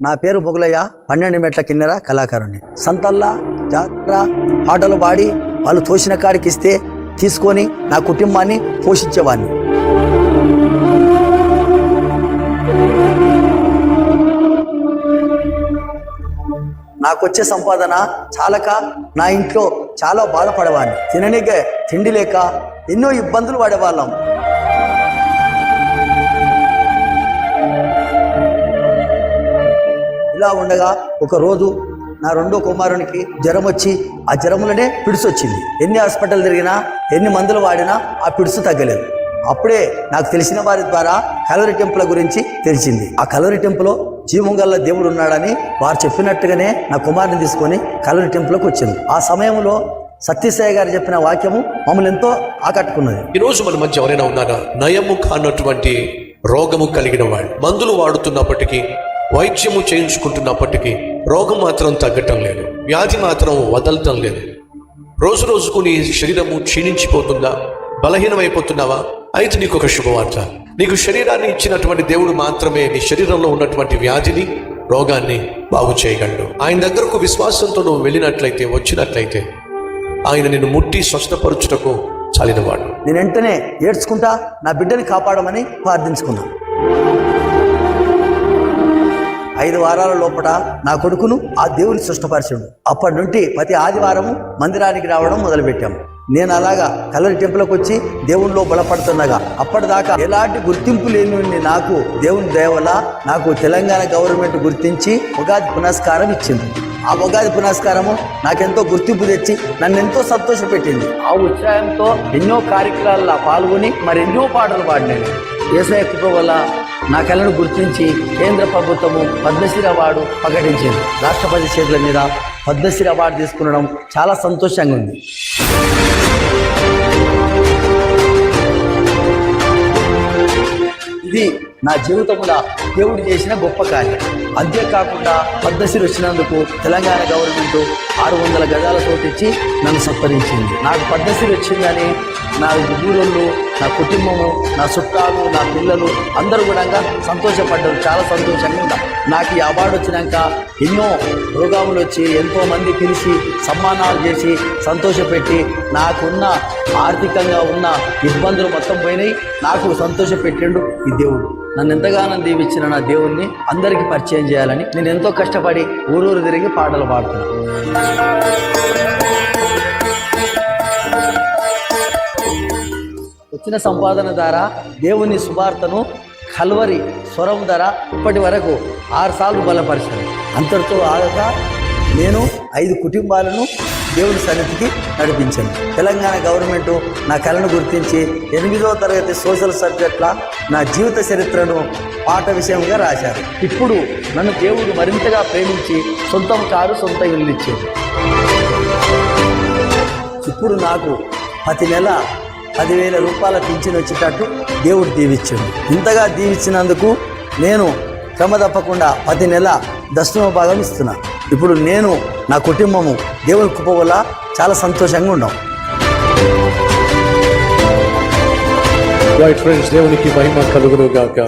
నా పేరు మొగులయ్య, 12 మెట్ల కిన్నెర కళాకారుని. సంతల్లా జాతర పాటలు పాడి వాళ్ళు తోసిన కాడికి ఇస్తే తీసుకొని నా కుటుంబాన్ని పోషించేవాడిని. నాకొచ్చే సంపాదన చాలక నా ఇంట్లో చాలా బాధపడేవాడిని. తిననీకే తిండి లేక ఎన్నో ఇబ్బందులు పడేవాళ్ళం. ఇలా ఉండగా ఒకరోజు నా రెండో కుమారునికి జ్వరం వచ్చి ఆ జ్వరంలోనే పిడుసు వచ్చింది. ఎన్ని హాస్పిటల్ తిరిగినా ఎన్ని మందులు వాడినా ఆ పిడుసు తగ్గలేదు. అప్పుడే నాకు తెలిసిన వారి ద్వారా కలవరి టెంపుల్ గురించి తెలిసింది. ఆ కలవరి టెంపుల్లో జీవంగల్ల దేవుడు ఉన్నాడని వారు చెప్పినట్టుగానే నా కుమారుని తీసుకొని కలవరి టెంపుల్కి వచ్చింది. ఆ సమయంలో సత్యసాయి గారు చెప్పిన వాక్యము మమ్మల్ని ఎంతో ఆకట్టుకున్నది. ఈరోజు మన మధ్య ఎవరైనా ఉన్నారా నయము కానటువంటి రోగము కలిగిన వాడు, మందులు వాడుతున్నప్పటికీ వైద్యము చేయించుకుంటున్నప్పటికీ రోగం మాత్రం తగ్గటం లేదు, వ్యాధి మాత్రం వదలటం లేదు. రోజు రోజుకు నీ శరీరము క్షీణించిపోతుందా, బలహీనమైపోతున్నావా? అయితే నీకు ఒక శుభవార్త. నీకు శరీరాన్ని ఇచ్చినటువంటి దేవుడు మాత్రమే నీ శరీరంలో ఉన్నటువంటి వ్యాధిని, రోగాన్ని బాగు చేయగలడు. ఆయన దగ్గరకు విశ్వాసంతో నువ్వు వెళ్ళినట్లయితే, వచ్చినట్లయితే ఆయన నిన్ను ముట్టి స్వస్థపరచుటకు చాలినవాడు. నేను వెంటనే ఏడ్చుకుంటా నా బిడ్డని కాపాడమని ప్రార్థించుకున్నాను. 5 వారాల లోపల నా కొడుకును ఆ దేవుని సృష్టపరిచాడు. అప్పటి నుండి ప్రతి ఆదివారము మందిరానికి రావడం మొదలుపెట్టాము. నేను అలాగా కలవరి టెంపుల్కి వచ్చి దేవునిలో బలపడుతుండగా అప్పటిదాకా ఎలాంటి గుర్తింపు లేని నాకు దేవుని దయ వల్ల నాకు తెలంగాణ గవర్నమెంట్ గుర్తించి ఉగాది పునస్కారం ఇచ్చింది. ఆ ఉగాది పునస్కారము నాకెంతో గుర్తింపు తెచ్చి నన్ను ఎంతో సంతోషపెట్టింది. ఆ ఉత్సాహంతో ఎన్నో కార్యక్రమాల్లో పాల్గొని మరెన్నో పాటలు పాడినాను. యేసయ్య కృప వల్ల నా కళను గుర్తించి కేంద్ర ప్రభుత్వము పద్మశ్రీ అవార్డు ప్రకటించింది. రాష్ట్రపతి చేతుల మీద పద్మశ్రీ అవార్డు తీసుకునడం చాలా సంతోషంగా ఉంది. ఇది నా జీవితంలో దేవుడు చేసిన గొప్ప కార్యం. అంతేకాకుండా పద్మశ్రీ వచ్చినందుకు తెలంగాణ గవర్నమెంట్ 600 గజాలతో ఇచ్చి నన్ను సత్కరించింది. నాకు పద్మశ్రీ వచ్చిందని నా ఊరోళ్ళు, నా కుటుంబము, నా చుట్టాలు, నా పిల్లలు అందరూ కూడా సంతోషపడ్డారు. చాలా సంతోషంగా ఉన్నారు. నాకు ఈ అవార్డు వచ్చినాక ఎన్నో ప్రోగ్రాములు వచ్చి ఎంతోమంది పిలిచి సన్మానాలు చేసి సంతోషపెట్టి నాకున్న ఆర్థికంగా ఉన్న ఇబ్బందులు మొత్తం పోయినాయి. నాకు సంతోషపెట్టిండు ఈ దేవుడు. నన్ను ఎంతగానో దీవించిన నా దేవుణ్ణి అందరికీ పరిచయం చేయాలని నేను ఎంతో కష్టపడి ఊరూరు తిరిగి పాటలు పాడుతున్నాను. వచ్చిన సంపాదన ద్వారా దేవుని సువార్తను కల్వరి స్వరం ద్వారా ఇప్పటి వరకు 6 సార్లు బలపరిచాను. అంతటితో ఆగక నేను 5 కుటుంబాలను దేవుని సన్నిధికి నడిపించాను. తెలంగాణ గవర్నమెంట్ నా కళను గుర్తించి 8వ తరగతి సోషల్ సబ్జెక్ట్ల నా జీవిత చరిత్రను పాట విషయంగా రాశారు. ఇప్పుడు నన్ను దేవుడు మరింతగా ప్రేమించి సొంతం కారు, సొంత ఇల్లు ఇచ్చాడు. ఇప్పుడు నాకు ప్రతి నెల 10,000 రూపాయల పింఛన్ వచ్చేటట్టు దేవుడు దీవించాడు. ఇంతగా దీవించినందుకు నేను క్రమ తప్పకుండా ప్రతి నెల 10వ భాగం ఇస్తున్నా. ఇప్పుడు నేను నా కుటుంబము దేవుని కృప వల్ల చాలా సంతోషంగా ఉన్నాం. రైట్ ఫ్రెండ్స్, దేవునికి మహిమ కలుగును గాక.